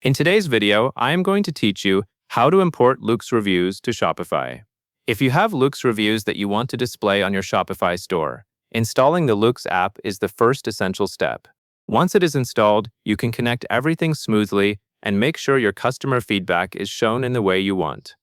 In today's video, I am going to teach you how to import Loox reviews to Shopify. If you have Loox reviews that you want to display on your Shopify store, installing the Loox app is the first essential step. Once it is installed, you can connect everything smoothly and make sure your customer feedback is shown in the way you want.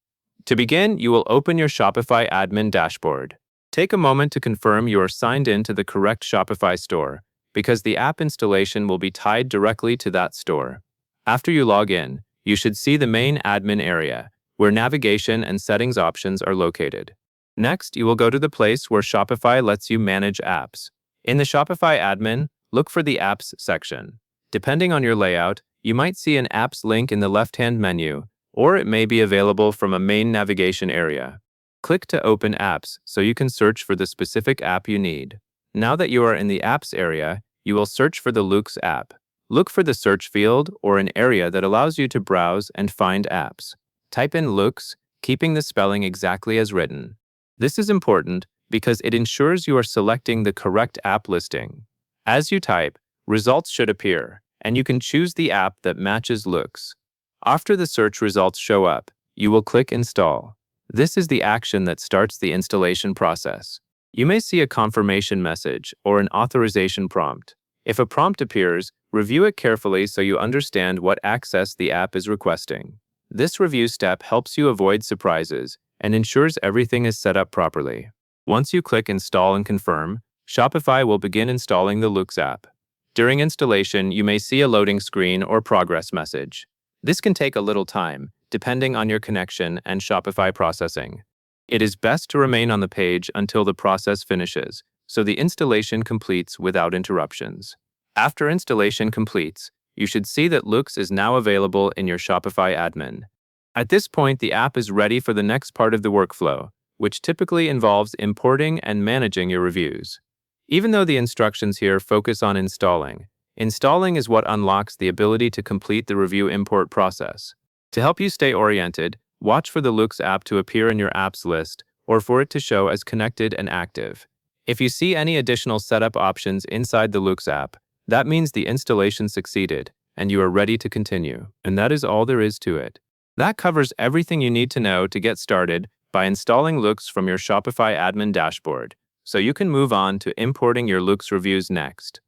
To begin, you will open your Shopify admin dashboard. Take a moment to confirm you are signed in to the correct Shopify store, because the app installation will be tied directly to that store. After you log in, you should see the main admin area, where navigation and settings options are located. Next, you will go to the place where Shopify lets you manage apps. In the Shopify admin, look for the Apps section. Depending on your layout, you might see an Apps link in the left-hand menu, or it may be available from a main navigation area. Click to open Apps so you can search for the specific app you need. Now that you are in the Apps area, you will search for the Loox app. Look for the search field or an area that allows you to browse and find apps. Type in Loox, keeping the spelling exactly as written. This is important because it ensures you are selecting the correct app listing. As you type, results should appear, and you can choose the app that matches Loox. After the search results show up, you will click Install. This is the action that starts the installation process. You may see a confirmation message or an authorization prompt. If a prompt appears, review it carefully so you understand what access the app is requesting. This review step helps you avoid surprises and ensures everything is set up properly. Once you click Install and Confirm, Shopify will begin installing the Loox app. During installation, you may see a loading screen or progress message. This can take a little time, depending on your connection and Shopify processing. It is best to remain on the page until the process finishes, so the installation completes without interruptions. After installation completes, you should see that Loox is now available in your Shopify admin. At this point, the app is ready for the next part of the workflow, which typically involves importing and managing your reviews. Even though the instructions here focus on installing is what unlocks the ability to complete the review import process. To help you stay oriented, watch for the Loox app to appear in your apps list or for it to show as connected and active. If you see any additional setup options inside the Loox app, that means the installation succeeded and you are ready to continue. And that is all there is to it. That covers everything you need to know to get started by installing Loox from your Shopify admin dashboard, so you can move on to importing your Loox reviews next.